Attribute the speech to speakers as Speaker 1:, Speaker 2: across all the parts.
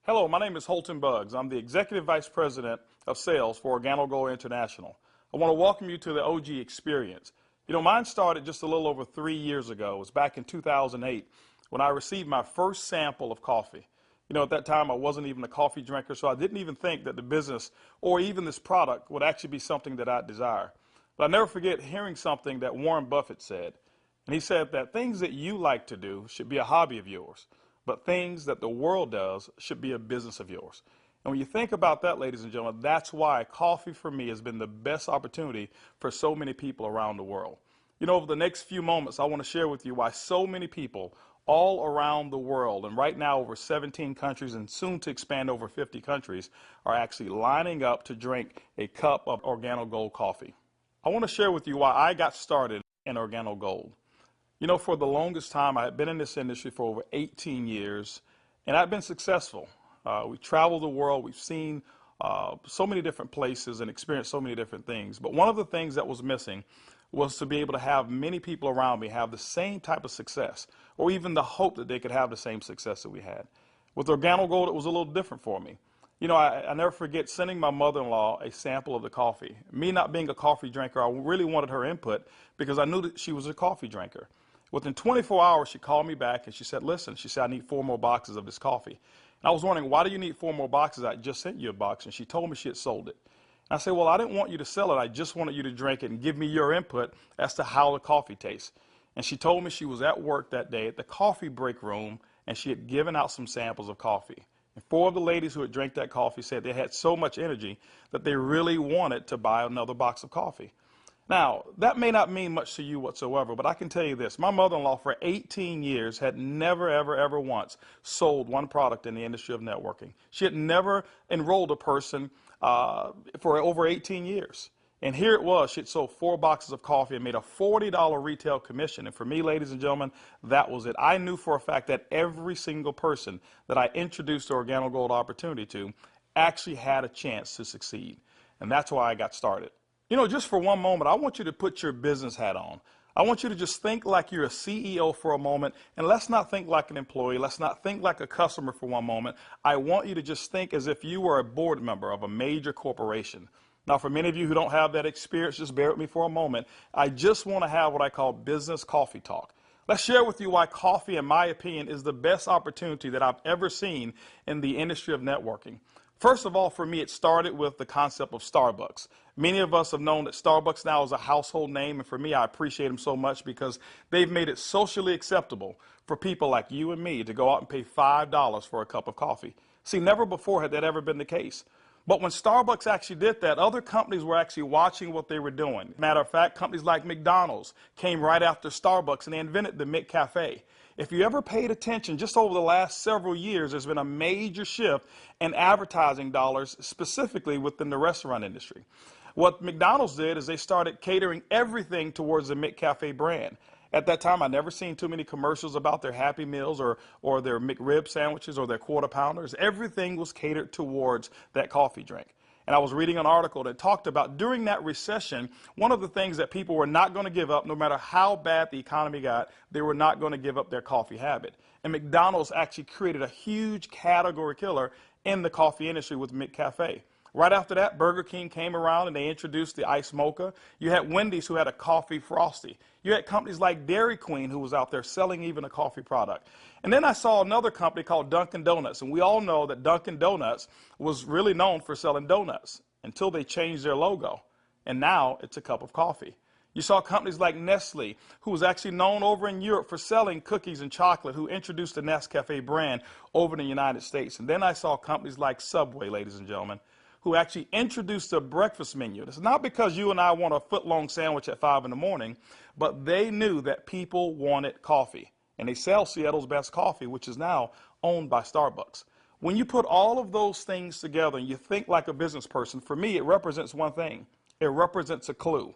Speaker 1: Hello, my name is Holton. I'm the Executive Vice President of Sales for Organo Gold International. I want to welcome you to the OG experience. Mine started just a little over 3 years ago. It was back in 2008 when I received my first sample of coffee. At that time I wasn't even a coffee drinker, so I didn't even think that the business or even this product would actually be something that I'd desire. But I'll never forget hearing something that Warren Buffett said. And he said that things that you like to do should be a hobby of yours, but things that the world does should be a business of yours. And when you think about that, ladies and gentlemen, that's why coffee for me has been the best opportunity for so many people around the world. Over the next few moments, I want to share with you why so many people all around the world, and right now over 17 countries and soon to expand over 50 countries, are actually lining up to drink a cup of Organo Gold coffee. I want to share with you why I got started in Organo Gold. For the longest time, I had been in this industry for over 18 years, and I've been successful. We traveled the world. We've seen so many different places and experienced so many different things. But one of the things that was missing was to be able to have many people around me have the same type of success, or even the hope that they could have the same success that we had. With Organo Gold, it was a little different for me. I never forget sending my mother-in-law a sample of the coffee. Me not being a coffee drinker, I really wanted her input because I knew that she was a coffee drinker. Within 24 hours, she called me back and she said, listen, she said, I need 4 more boxes of this coffee. And I was wondering, why do you need 4 more boxes? I just sent you a box. And she told me she had sold it. And I said, well, I didn't want you to sell it. I just wanted you to drink it and give me your input as to how the coffee tastes. And she told me she was at work that day at the coffee break room, and she had given out some samples of coffee. And 4 of the ladies who had drank that coffee said they had so much energy that they really wanted to buy another box of coffee. Now, that may not mean much to you whatsoever, but I can tell you this. My mother-in-law for 18 years had never, ever once sold one product in the industry of networking. She had never enrolled a person for over 18 years. And here it was. She had sold 4 boxes of coffee and made a $40 retail commission. And for me, ladies and gentlemen, that was it. I knew for a fact that every single person that I introduced the Organo Gold opportunity to actually had a chance to succeed. And that's why I got started. Just for one moment, I want you to put your business hat on. I want you to just think like you're a CEO for a moment, and let's not think like an employee. Let's not think like a customer for one moment. I want you to just think as if you were a board member of a major corporation. Now, for many of you who don't have that experience, just bear with me for a moment. I just want to have what I call business coffee talk. Let's share with you why coffee, in my opinion, is the best opportunity that I've ever seen in the industry of networking. First of all, for me, it started with the concept of Starbucks. Many of us have known that Starbucks now is a household name, and for me, I appreciate them so much because they've made it socially acceptable for people like you and me to go out and pay $5 for a cup of coffee. See, never before had that ever been the case. But when Starbucks actually did that, other companies were actually watching what they were doing. Matter of fact, companies like McDonald's came right after Starbucks, and they invented the McCafe. If you ever paid attention, just over the last several years, there's been a major shift in advertising dollars, specifically within the restaurant industry. What McDonald's did is they started catering everything towards the McCafe brand. At that time, I'd never seen too many commercials about their Happy Meals or their McRib sandwiches or their Quarter Pounders. Everything was catered towards that coffee drink. And I was reading an article that talked about during that recession, one of the things that people were not going to give up, no matter how bad the economy got, they were not going to give up their coffee habit. And McDonald's actually created a huge category killer in the coffee industry with McCafe. Right after that, Burger King came around and they introduced the Iced Mocha. You had Wendy's who had a coffee frosty. You had companies like Dairy Queen who was out there selling even a coffee product. And then I saw another company called Dunkin' Donuts. And we all know that Dunkin' Donuts was really known for selling donuts until they changed their logo. And now it's a cup of coffee. You saw companies like Nestle, who was actually known over in Europe for selling cookies and chocolate, who introduced the Nescafe brand over in the United States. And then I saw companies like Subway, ladies and gentlemen, who actually introduced a breakfast menu. It's not because you and I want a foot-long sandwich at 5 in the morning, but they knew that people wanted coffee. And they sell Seattle's best coffee, which is now owned by Starbucks. When you put all of those things together and you think like a business person, for me, it represents one thing. It represents a clue.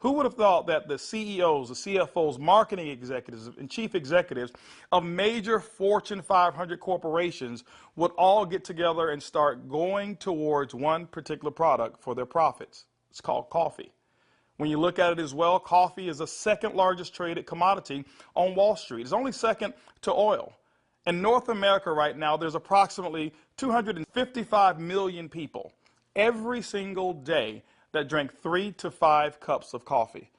Speaker 1: Who would have thought that the CEOs, the CFOs, marketing executives, and chief executives of major Fortune 500 corporations would all get together and start going towards one particular product for their profits? It's called coffee. When you look at it as well, coffee is the second largest traded commodity on Wall Street. It's only second to oil. In North America right now, there's approximately 255 million people every single day that drink 3 to 5 cups of coffee.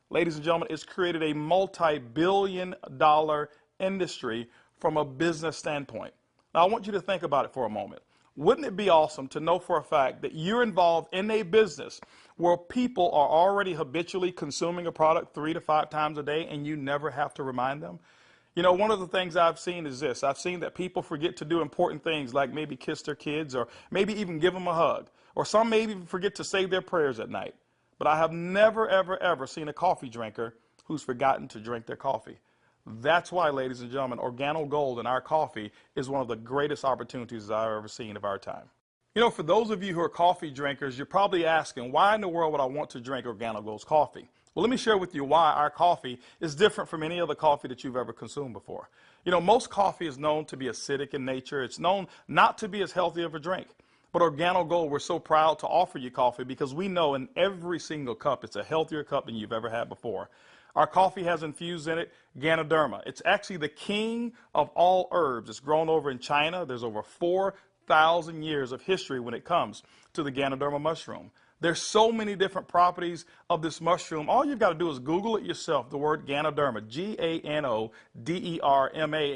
Speaker 1: Ladies and gentlemen, it's created a multi-billion-dollar industry from a business standpoint. Now, I want you to think about it for a moment. Wouldn't it be awesome to know for a fact that you're involved in a business where people are already habitually consuming a product 3 to 5 times a day and you never have to remind them? You know, one of the things I've seen is this. I've seen that people forget to do important things like maybe kiss their kids or maybe even give them a hug. Or some maybe even forget to say their prayers at night. But I have never, ever, ever seen a coffee drinker who's forgotten to drink their coffee. That's why, ladies and gentlemen, Organo Gold in our coffee is one of the greatest opportunities I've ever seen of our time. You know, for those of you who are coffee drinkers, you're probably asking, why in the world would I want to drink Organo Gold's coffee? Well, let me share with you why our coffee is different from any other coffee that you've ever consumed before. You know, most coffee is known to be acidic in nature. It's known not to be as healthy of a drink. But Organo Gold, we're so proud to offer you coffee because we know in every single cup it's a healthier cup than you've ever had before. Our coffee has infused in it Ganoderma. It's actually the king of all herbs. It's grown over in China. There's over 4,000 years of history when it comes to the Ganoderma mushroom. There's so many different properties of this mushroom. All you've got to do is Google it yourself, the word Ganoderma, Ganoderma,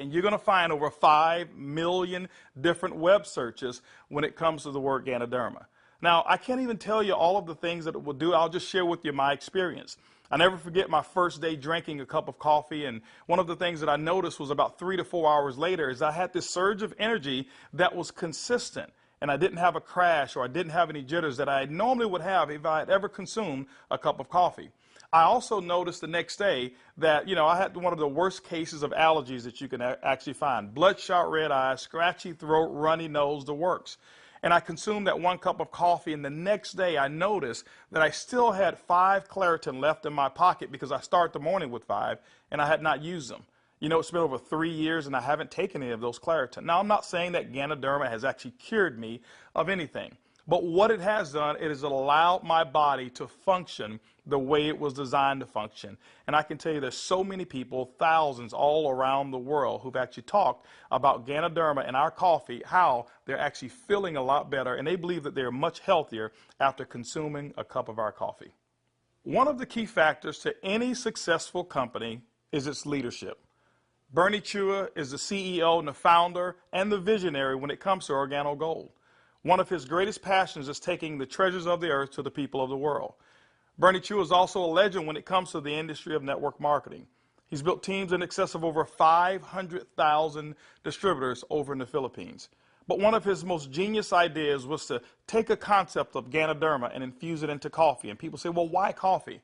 Speaker 1: and you're going to find over 5 million different web searches when it comes to the word Ganoderma. Now, I can't even tell you all of the things that it will do. I'll just share with you my experience. I never forget my first day drinking a cup of coffee, and one of the things that I noticed was about 3 to 4 hours later is I had this surge of energy that was consistent. And I didn't have a crash or I didn't have any jitters that I normally would have if I had ever consumed a cup of coffee. I also noticed the next day that, I had one of the worst cases of allergies that you can actually find. Bloodshot red eyes, scratchy throat, runny nose, the works. And I consumed that 1 cup of coffee, and the next day I noticed that I still had 5 Claritin left in my pocket because I start the morning with 5 and I had not used them. You know, it's been over 3 years and I haven't taken any of those Claritin. Now, I'm not saying that Ganoderma has actually cured me of anything. But what it has done, it has allowed my body to function the way it was designed to function. And I can tell you there's so many people, thousands all around the world, who've actually talked about Ganoderma and our coffee, how they're actually feeling a lot better. And they believe that they're much healthier after consuming a cup of our coffee. One of the key factors to any successful company is its leadership. Bernie Chua is the CEO and the founder and the visionary when it comes to Organo Gold. One of his greatest passions is taking the treasures of the earth to the people of the world. Bernie Chua is also a legend when it comes to the industry of network marketing. He's built teams in excess of over 500,000 distributors over in the Philippines. But one of his most genius ideas was to take a concept of Ganoderma and infuse it into coffee. And people say, well, why coffee?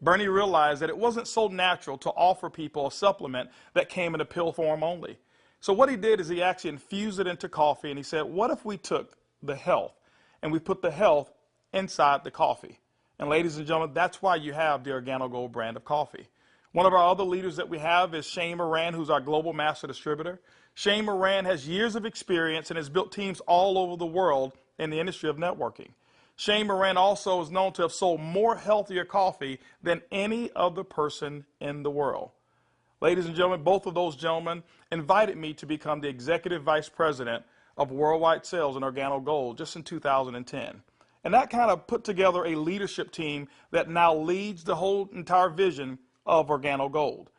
Speaker 1: Bernie realized that it wasn't so natural to offer people a supplement that came in a pill form only. So what he did is he actually infused it into coffee, and he said, what if we took the health and we put the health inside the coffee? And ladies and gentlemen, that's why you have the Organo Gold brand of coffee. One of our other leaders that we have is Shane Moran, who's our global master distributor. Shane Moran has years of experience and has built teams all over the world in the industry of networking. Shane Moran also is known to have sold more healthier coffee than any other person in the world. Ladies and gentlemen, both of those gentlemen invited me to become the Executive Vice President of Worldwide Sales in Organo Gold just in 2010. And that kind of put together a leadership team that now leads the whole entire vision of Organo Gold.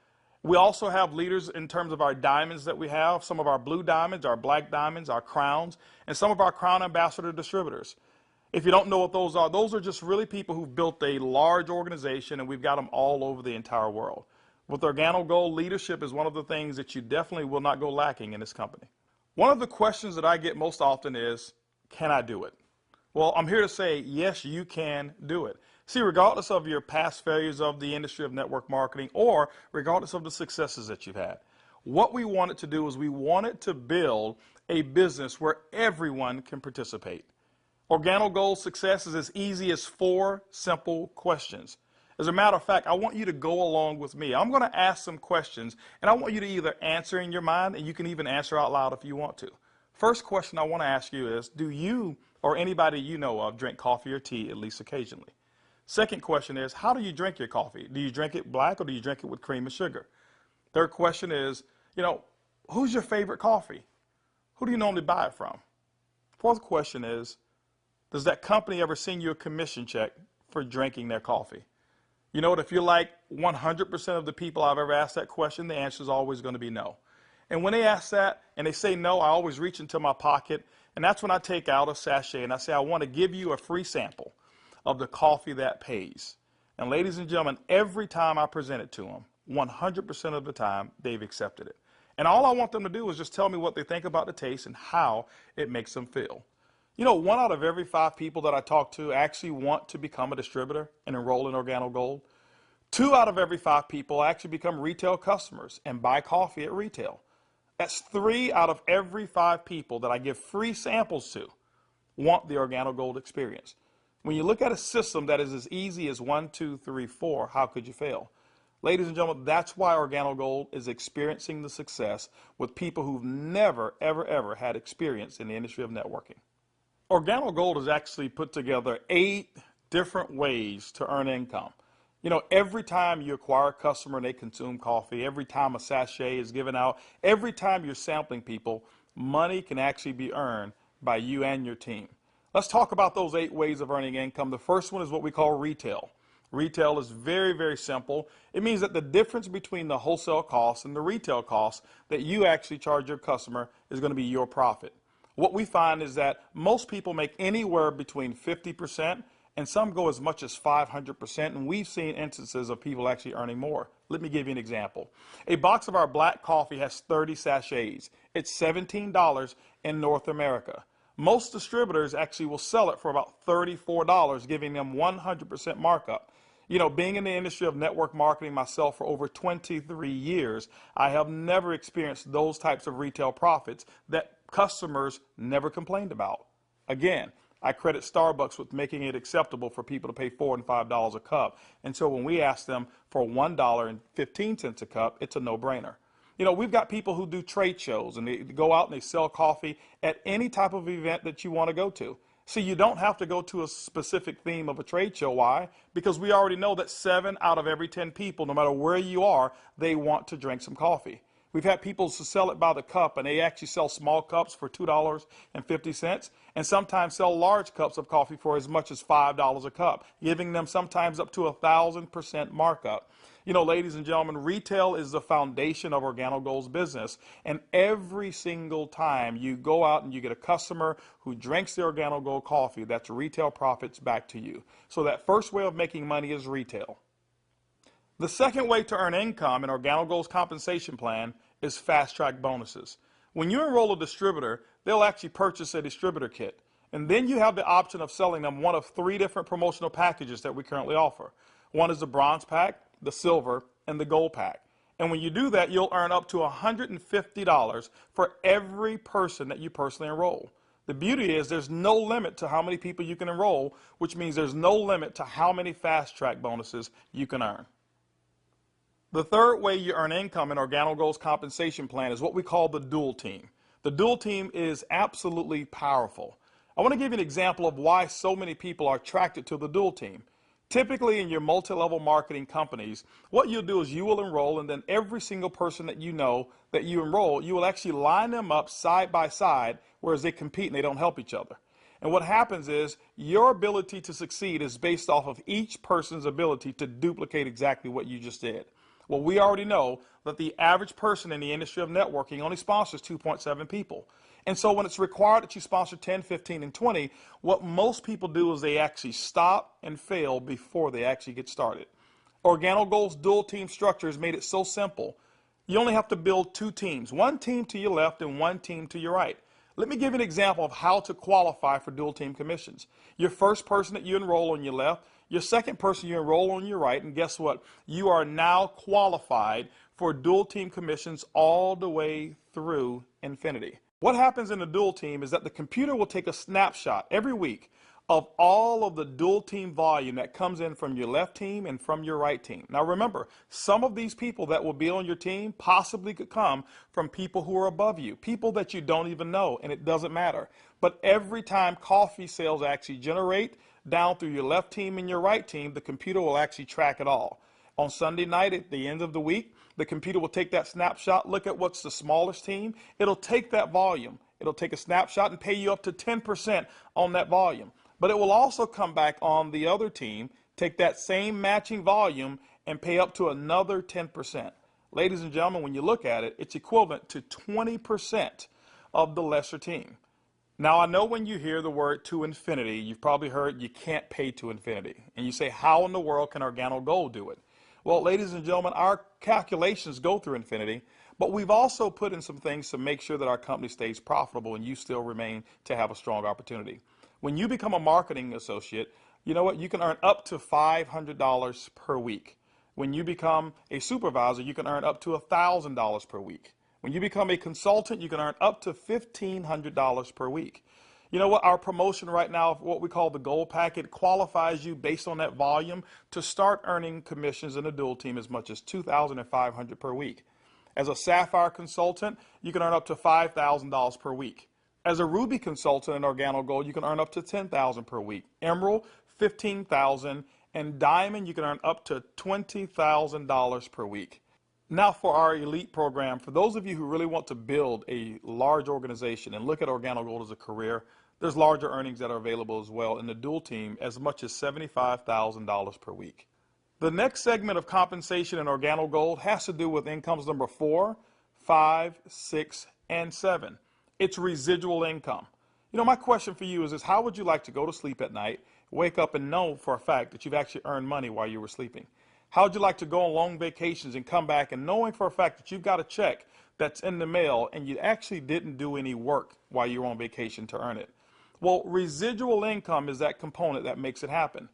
Speaker 1: We also have leaders in terms of our diamonds that we have, some of our blue diamonds, our black diamonds, our crowns, and some of our crown ambassador distributors. If you don't know what those are just really people who've built a large organization, and we've got them all over the entire world. With Organo Gold, leadership is one of the things that you definitely will not go lacking in this company. One of the questions that I get most often is, can I do it? Well, I'm here to say, yes, you can do it. See, regardless of your past failures of the industry of network marketing or regardless of the successes that you've had, what we wanted to do is we wanted to build a business where everyone can participate. Organo Gold's success is as easy as 4 simple questions. As a matter of fact, I want you to go along with me. I'm going to ask some questions, and I want you to either answer in your mind, and you can even answer out loud if you want to. First question I want to ask you is, do you or anybody you know of drink coffee or tea at least occasionally? Second question is, how do you drink your coffee? Do you drink it black or do you drink it with cream and sugar? Third question is, who's your favorite coffee? Who do you normally buy it from? Fourth question is, does that company ever send you a commission check for drinking their coffee? You know what, if you're like 100% of the people I've ever asked that question, the answer is always going to be no. And when they ask that and they say no, I always reach into my pocket, and that's when I take out a sachet and I say, I want to give you a free sample of the coffee that pays. And ladies and gentlemen, every time I present it to them, 100% of the time, they've accepted it. And all I want them to do is just tell me what they think about the taste and how it makes them feel. You know, 1 out of every 5 people that I talk to actually want to become a distributor and enroll in Organo Gold. 2 out of every 5 people actually become retail customers and buy coffee at retail. That's 3 out of every 5 people that I give free samples to want the Organo Gold experience. When you look at a system that is as easy as 1, 2, 3, 4, how could you fail? Ladies and gentlemen, that's why Organo Gold is experiencing the success with people who've never, ever, ever had experience in the industry of networking. Organo Gold has actually put together 8 different ways to earn income. You know, every time you acquire a customer and they consume coffee, every time a sachet is given out, every time you're sampling people, money can actually be earned by you and your team. Let's talk about those 8 ways of earning income. The first one is what we call retail. Retail is very, very simple. It means that the difference between the wholesale cost and the retail cost that you actually charge your customer is going to be your profit. What we find is that most people make anywhere between 50% and some go as much as 500%, and we've seen instances of people actually earning more. Let me give you an example. A box of our black coffee has 30 sachets. It's $17 in North America. Most distributors actually will sell it for about $34, giving them 100% markup. You know, being in the industry of network marketing myself for over 23 years, I have never experienced those types of retail profits that customers never complained about. Again, I credit Starbucks with making it acceptable for people to pay $4 and $5 a cup. And so when we ask them for $1.15 a cup, it's a no-brainer. You know, we've got people who do trade shows and they go out and they sell coffee at any type of event that you want to go to. See, you don't have to go to a specific theme of a trade show. Why? Because we already know that 7 out of every 10 people, no matter where you are, they want to drink some coffee. We've had people sell it by the cup, and they actually sell small cups for $2.50 and sometimes sell large cups of coffee for as much as $5 a cup, giving them sometimes up to 1,000% markup. You know, ladies and gentlemen, retail is the foundation of Organo Gold's business, and every single time you go out and you get a customer who drinks the Organo Gold coffee, that's retail profits back to you. So that first way of making money is retail. The second way to earn income in Organo Gold's compensation plan is fast-track bonuses. When you enroll a distributor, they'll actually purchase a distributor kit. And then you have the option of selling them one of 3 different promotional packages that we currently offer. One is the bronze pack, the silver, and the gold pack. And when you do that, you'll earn up to $150 for every person that you personally enroll. The beauty is there's no limit to how many people you can enroll, which means there's no limit to how many fast-track bonuses you can earn. The third way you earn income in Organo Gold's compensation plan is what we call the dual team. The dual team is absolutely powerful. I want to give you an example of why so many people are attracted to the dual team. Typically in your multi-level marketing companies, what you'll do is you will enroll, and then every single person that you know that you enroll, you will actually line them up side by side, whereas they compete and they don't help each other. And what happens is your ability to succeed is based off of each person's ability to duplicate exactly what you just did. Well, we already know that the average person in the industry of networking only sponsors 2.7 people. And so when it's required that you sponsor 10, 15, and 20, what most people do is they actually stop and fail before they actually get started. Organo Gold's dual team structure has made it so simple. You only have to build 2 teams, 1 team to your left and 1 team to your right. Let me give you an example of how to qualify for dual team commissions. Your first person that you enroll on your left, your second person you enroll on your right, and guess what? You are now qualified for dual team commissions all the way through infinity. What happens in a dual team is that the computer will take a snapshot every week of all of the dual team volume that comes in from your left team and from your right team. Now remember, some of these people that will be on your team possibly could come from people who are above you, people that you don't even know, and it doesn't matter. But every time coffee sales actually generate down through your left team and your right team, the computer will actually track it all. On Sunday night at the end of the week, the computer will take that snapshot, look at what's the smallest team. It'll take that volume. It'll take a snapshot and pay you up to 10% on that volume. But it will also come back on the other team, take that same matching volume and pay up to another 10%. Ladies and gentlemen, when you look at it, it's equivalent to 20% of the lesser team. Now, I know when you hear the word to infinity, you've probably heard you can't pay to infinity. And you say, how in the world can Organo Gold do it? Well, ladies and gentlemen, our calculations go through infinity, but we've also put in some things to make sure that our company stays profitable and you still remain to have a strong opportunity. When you become a marketing associate, you know what? You can earn up to $500 per week. When you become a supervisor, you can earn up to $1,000 per week. When you become a consultant, you can earn up to $1,500 per week. You know what? Our promotion right now, what we call the gold packet, qualifies you based on that volume to start earning commissions in a dual team as much as $2,500 per week. As a sapphire consultant, you can earn up to $5,000 per week. As a ruby consultant in Organo Gold, you can earn up to $10,000 per week. Emerald, $15,000, and diamond, you can earn up to $20,000 per week. Now for our elite program, for those of you who really want to build a large organization and look at Organo Gold as a career, there's larger earnings that are available as well in the dual team, as much as $75,000 per week. The next segment of compensation in Organo Gold has to do with incomes number 4, 5, 6, and 7. It's residual income. You know, my question for you is this: how would you like to go to sleep at night, wake up and know for a fact that you've actually earned money while you were sleeping? How would you like to go on long vacations and come back and knowing for a fact that you've got a check that's in the mail and you actually didn't do any work while you were on vacation to earn it? Well, residual income is that component that makes it happen.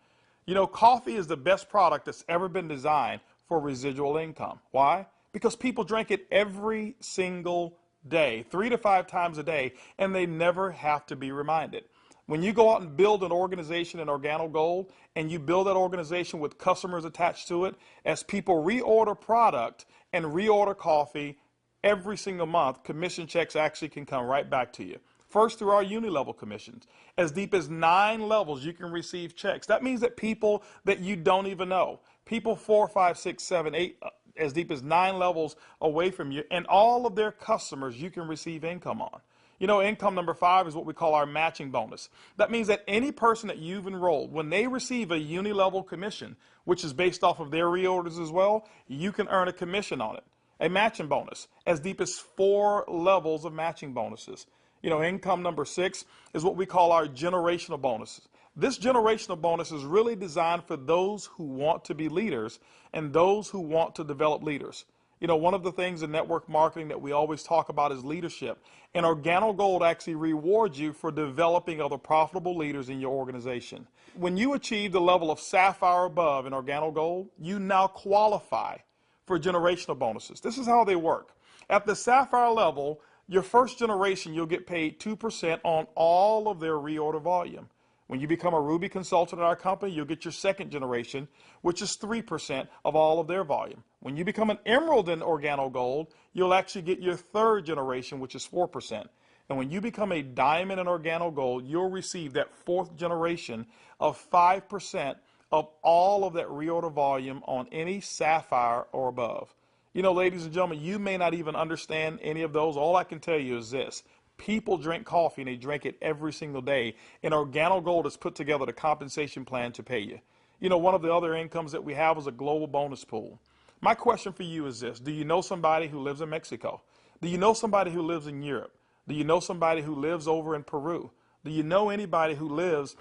Speaker 1: You know, coffee is the best product that's ever been designed for residual income. Why? Because people drink it every single day, 3 to 5 times a day, and they never have to be reminded. When you go out and build an organization in Organo Gold, and you build that organization with customers attached to it, as people reorder product and reorder coffee every single month, commission checks actually can come right back to you. First, through our uni-level commissions. As deep as 9 levels, you can receive checks. That means that people that you don't even know, people 4, 5, 6, 7, 8, as deep as 9 levels away from you, and all of their customers you can receive income on. You know, income number 5 is what we call our matching bonus. That means that any person that you've enrolled, when they receive a uni-level commission, which is based off of their reorders as well, you can earn a commission on it. A matching bonus, as deep as 4 levels of matching bonuses. You know, income number 6 is what we call our generational bonuses. This generational bonus is really designed for those who want to be leaders and those who want to develop leaders. You know, one of the things in network marketing that we always talk about is leadership. And Organo Gold actually rewards you for developing other profitable leaders in your organization. When you achieve the level of sapphire above in Organo Gold, you now qualify for generational bonuses. This is how they work. At the sapphire level, your first generation, you'll get paid 2% on all of their reorder volume. When you become a Ruby consultant at our company, you'll get your second generation, which is 3% of all of their volume. When you become an Emerald in Organo Gold, you'll actually get your third generation, which is 4%. And when you become a Diamond in Organo Gold, you'll receive that fourth generation of 5% of all of that reorder volume on any Sapphire or above. You know, ladies and gentlemen, you may not even understand any of those. All I can tell you is this. People drink coffee, and they drink it every single day. And Organo Gold has put together the compensation plan to pay you. You know, one of the other incomes that we have is a global bonus pool. My question for you is this. Do you know somebody who lives in Mexico? Do you know somebody who lives in Europe? Do you know somebody who lives over in Peru? Do you know anybody who lives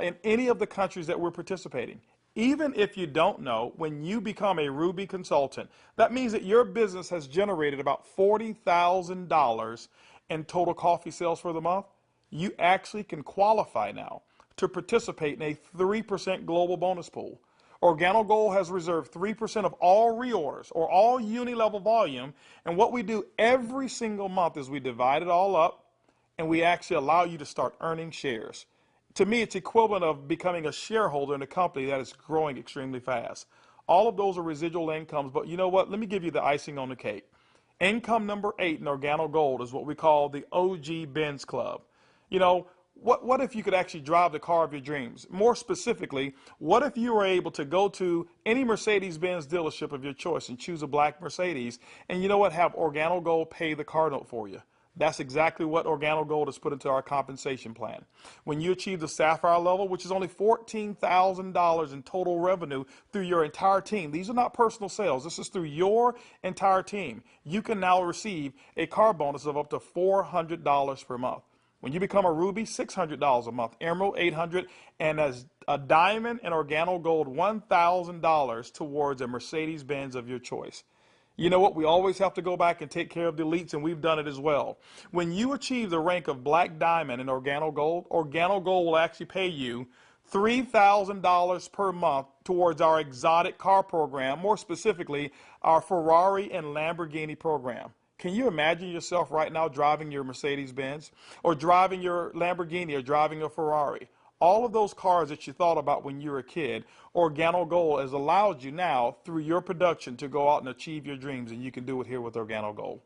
Speaker 1: in any of the countries that we're participating? Even if you don't know, when you become a Ruby consultant, that means that your business has generated about $40,000 in total coffee sales for the month. You actually can qualify now to participate in a 3% global bonus pool. Organo Gold has reserved 3% of all reorders or all uni-level volume, and what we do every single month is we divide it all up and we actually allow you to start earning shares. To me, it's equivalent of becoming a shareholder in a company that is growing extremely fast. All of those are residual incomes, but you know what? Let me give you the icing on the cake. Income number 8 in Organo Gold is what we call the OG Benz Club. You know, What if you could actually drive the car of your dreams? More specifically, what if you were able to go to any Mercedes-Benz dealership of your choice and choose a black Mercedes, and you know what, have Organo Gold pay the car note for you? That's exactly what Organo Gold has put into our compensation plan. When you achieve the Sapphire level, which is only $14,000 in total revenue through your entire team, these are not personal sales, this is through your entire team, you can now receive a car bonus of up to $400 per month. When you become a Ruby, $600 a month, Emerald, $800, and as a Diamond and Organo Gold, $1,000 towards a Mercedes-Benz of your choice. You know what? We always have to go back and take care of the elites, and we've done it as well. When you achieve the rank of Black Diamond in Organo Gold will actually pay you $3,000 per month towards our exotic car program, more specifically, our Ferrari and Lamborghini program. Can you imagine yourself right now driving your Mercedes-Benz or driving your Lamborghini or driving a Ferrari? All of those cars that you thought about when you were a kid, Organo Gold has allowed you now through your production to go out and achieve your dreams, and you can do it here with Organo Gold.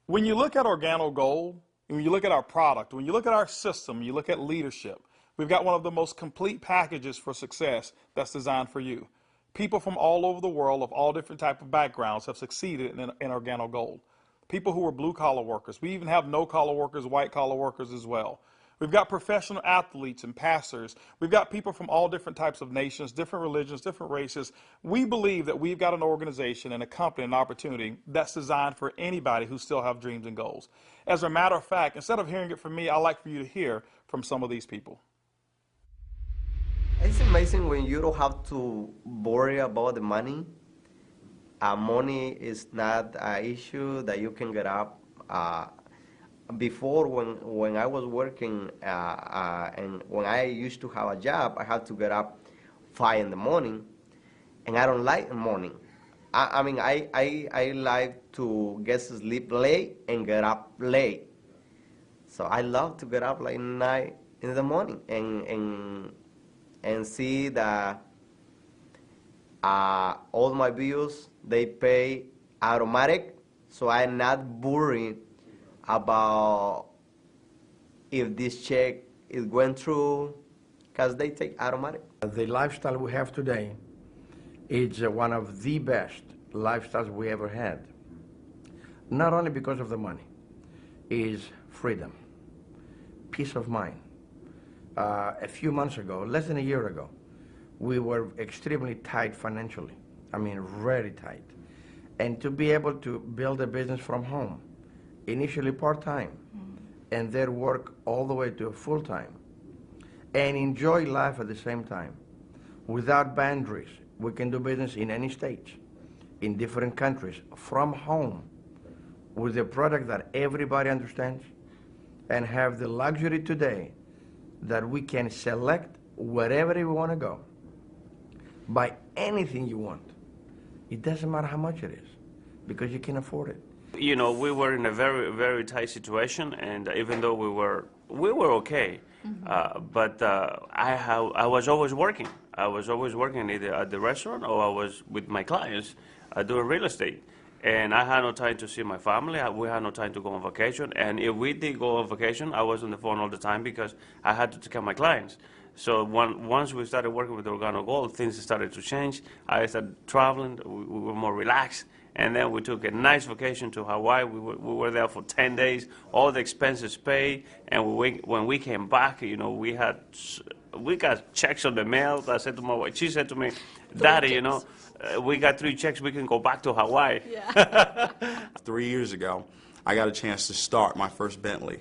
Speaker 1: When you look at Organo Gold, when you look at our product, when you look at our system, you look at leadership, we've got one of the most complete packages for success that's designed for you. People from all over the world of all different types of backgrounds have succeeded in Organo Gold. People who are blue-collar workers. We even have no-collar workers, white-collar workers as well. We've got professional athletes and pastors. We've got people from all different types of nations, different religions, different races. We believe that we've got an organization and a company, an opportunity that's designed for anybody who still have dreams and goals. As a matter of fact, instead of hearing it from me, I'd like for you to hear from some of these people.
Speaker 2: It's amazing when you don't have to worry about the money. Money is not an issue that you can get up. Before, when I was working and when I used to have a job, I had to get up 5 in the morning, and I don't like the morning. I mean, I like to get to sleep late and get up late. So I love to get up like 9 in the morning and see that all my bills, they pay automatic, so I'm not worried about if this check is going through, because they take automatic.
Speaker 3: The lifestyle we have today is one of the best lifestyles we ever had. Not only because of the money, is freedom, peace of mind. A few months ago, less than a year ago, we were extremely tight financially. I mean, very tight. And to be able to build a business from home, initially part-time, and then work all the way to full-time, and enjoy life at the same time, without boundaries. We can do business in any state, in different countries, from home, with a product that everybody understands, and have the luxury today that we can select wherever we want to go, buy anything you want. It doesn't matter how much it is, because you can afford it.
Speaker 4: You know, we were in a very, very tight situation, and even though we were okay, but I was always working. I was always working either at the restaurant or I was with my clients doing real estate. And I had no time to see my family. We had no time to go on vacation. And if we did go on vacation, I was on the phone all the time because I had to take care of my clients. So once we started working with Organo Gold, things started to change. I started traveling. We were more relaxed. And then we took a nice vacation to Hawaii. We were there for 10 days, all the expenses paid. And when we came back, you know, we got checks on the mail. I said to my wife, she said to me, Daddy, you know, we got 3 checks, we can go back to Hawaii.
Speaker 5: Yeah. 3 years ago, I got a chance to start my first Bentley.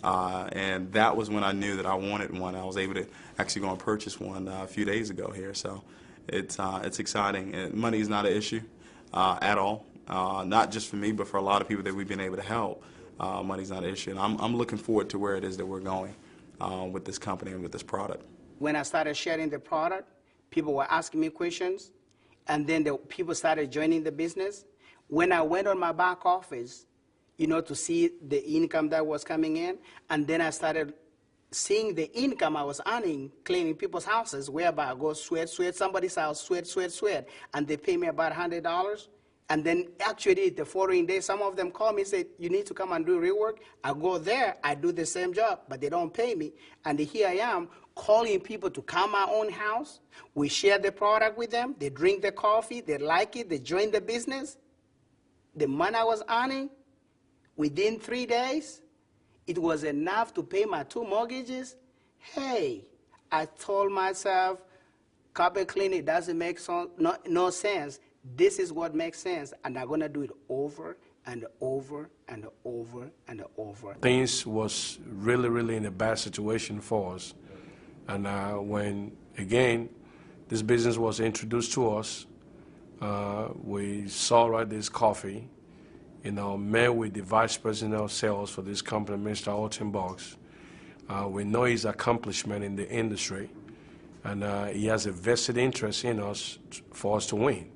Speaker 5: And that was when I knew that I wanted one. I was able to actually go and purchase one a few days ago here. So it's exciting. And money is not an issue at all. Not just for me, but for a lot of people that we've been able to help. Money's not an issue. And I'm looking forward to where it is that we're going with this company and with this product.
Speaker 6: When I started sharing the product, people were asking me questions. And then the people started joining the business. When I went on my back office, you know, to see the income that was coming in, and then I started seeing the income I was earning cleaning people's houses, whereby I go sweat somebody's house, sweat, and they pay me about $100. And then actually the following day, some of them call me and say, you need to come and do rework. I go there, I do the same job, but they don't pay me. And here I am calling people to come my own house. We share the product with them. They drink the coffee. They like it. They join the business. The money I was earning, within 3 days, it was enough to pay my 2 mortgages. Hey, I told myself, carpet cleaning doesn't make no sense. This is what makes sense, and I'm going to do it over and over and over and over.
Speaker 7: Things was really, really in a bad situation for us. And when, again, this business was introduced to us, we saw this coffee, met with the vice president of sales for this company, Mr. Holton. We know his accomplishment in the industry, and he has a vested interest in us for us to win.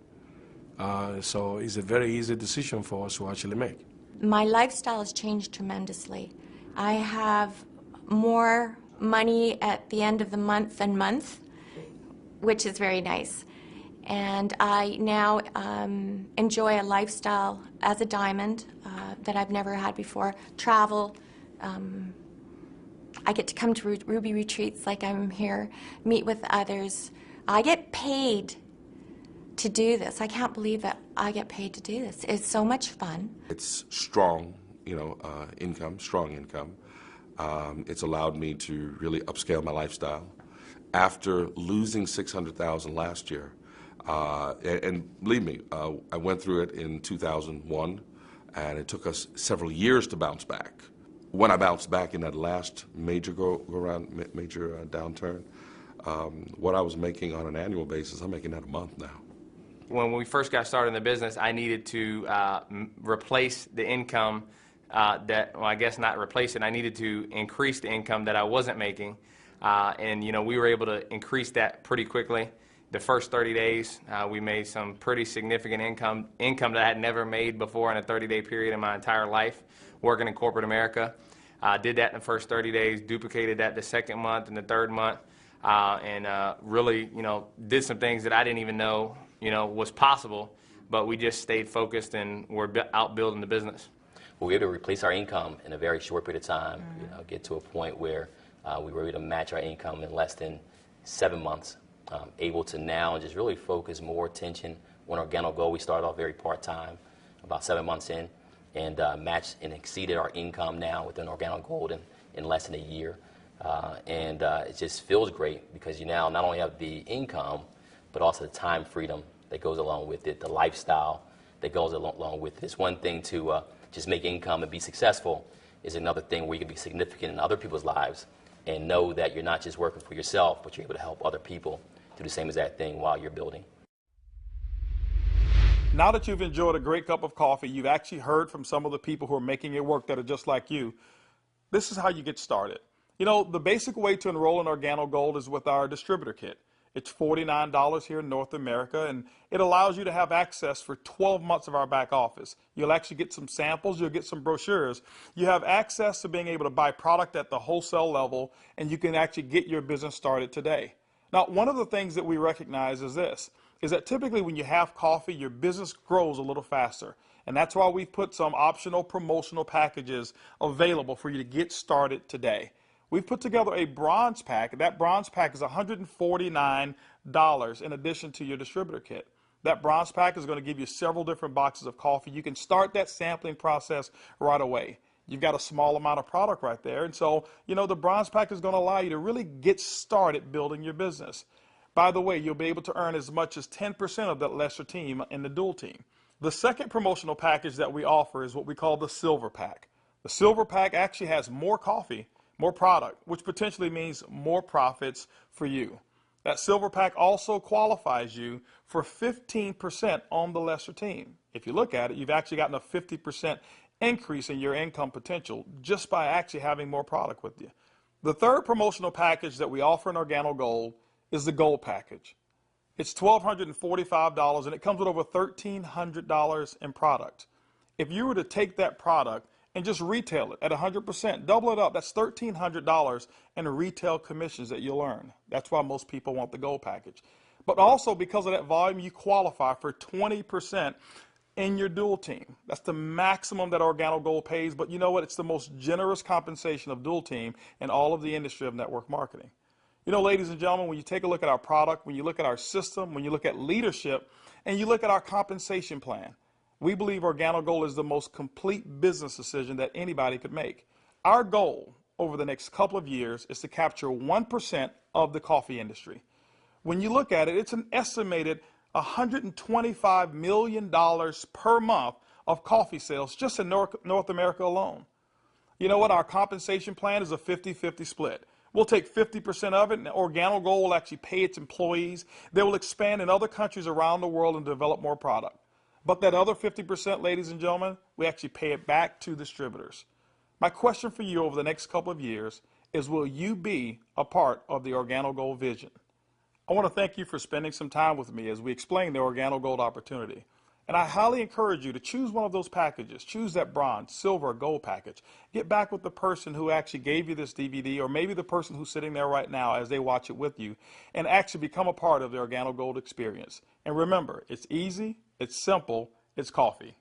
Speaker 7: So it's a very easy decision for us to actually make.
Speaker 8: My lifestyle has changed tremendously. I have more money at the end of the month than month, which is very nice. And I now enjoy a lifestyle as a diamond that I've never had before. Travel. I get to come to Ruby retreats like I'm here, meet with others. I get paid to do this. I can't believe that I get paid to do this. It's so much fun.
Speaker 9: It's strong, income, strong income. It's allowed me to really upscale my lifestyle. After losing $600,000 last year, and believe me, I went through it in 2001, and it took us several years to bounce back. When I bounced back in that last major downturn, what I was making on an annual basis, I'm making that a month now.
Speaker 10: When we first got started in the business, I needed to replace the income I guess not replace it. I needed to increase the income that I wasn't making. And we were able to increase that pretty quickly. The first 30 days, we made some pretty significant income that I had never made before in a 30-day period in my entire life working in corporate America. Did that in the first 30 days, duplicated that the second month and the third month, and really, did some things that I didn't even know, was possible, but we just stayed focused and we're out building the business.
Speaker 11: We were able to replace our income in a very short period of time, get to a point where we were able to match our income in less than 7 months, able to now just really focus more attention on Organo Gold. We started off very part-time, about 7 months in, and matched and exceeded our income now within Organo Gold in less than a year. It just feels great because you now not only have the income, but also the time freedom that goes along with it, the lifestyle that goes along with it. It's one thing to just make income and be successful, is another thing where you can be significant in other people's lives and know that you're not just working for yourself, but you're able to help other people do the same exact thing while you're building.
Speaker 1: Now that you've enjoyed a great cup of coffee, you've actually heard from some of the people who are making it work that are just like you. This is how you get started. The basic way to enroll in Organo Gold is with our distributor kit. It's $49 here in North America, and it allows you to have access for 12 months of our back office. You'll actually get some samples, you'll get some brochures. You have access to being able to buy product at the wholesale level, and you can actually get your business started today. Now, one of the things that we recognize is this, is that typically when you have coffee, your business grows a little faster. And that's why we've put some optional promotional packages available for you to get started today. We've put together a bronze pack. That bronze pack is $149 in addition to your distributor kit. That bronze pack is going to give you several different boxes of coffee. You can start that sampling process right away. You've got a small amount of product right there. And so, the bronze pack is going to allow you to really get started building your business. By the way, you'll be able to earn as much as 10% of that lesser team in the dual team. The second promotional package that we offer is what we call the silver pack. The silver pack actually has more coffee, more product, which potentially means more profits for you. That silver pack also qualifies you for 15% on the lesser team. If you look at it, you've actually gotten a 50% increase in your income potential just by actually having more product with you. The third promotional package that we offer in Organo Gold is the Gold package. It's $1,245 and it comes with over $1,300 in product. If you were to take that product and just retail it at 100%, double it up, that's $1,300 in retail commissions that you'll earn. That's why most people want the Gold package. But also because of that volume, you qualify for 20% in your dual team. That's the maximum that Organo Gold pays, but you know what? It's the most generous compensation of dual team in all of the industry of network marketing. You know, ladies and gentlemen, when you take a look at our product, when you look at our system, when you look at leadership, and you look at our compensation plan, we believe Organo Gold is the most complete business decision that anybody could make. Our goal over the next couple of years is to capture 1% of the coffee industry. When you look at it, it's an estimated $125 million per month of coffee sales just in North America alone. You know what? Our compensation plan is a 50-50 split. We'll take 50% of it, and Organo Gold will actually pay its employees. They will expand in other countries around the world and develop more product. But that other 50%, ladies and gentlemen, we actually pay it back to distributors. My question for you over the next couple of years is, will you be a part of the Organo Gold vision? I want to thank you for spending some time with me as we explain the Organo Gold opportunity. And I highly encourage you to choose one of those packages. Choose that bronze, silver, or gold package. Get back with the person who actually gave you this DVD, or maybe the person who's sitting there right now as they watch it with you, and actually become a part of the Organo Gold experience. And remember, it's easy, it's simple, it's coffee.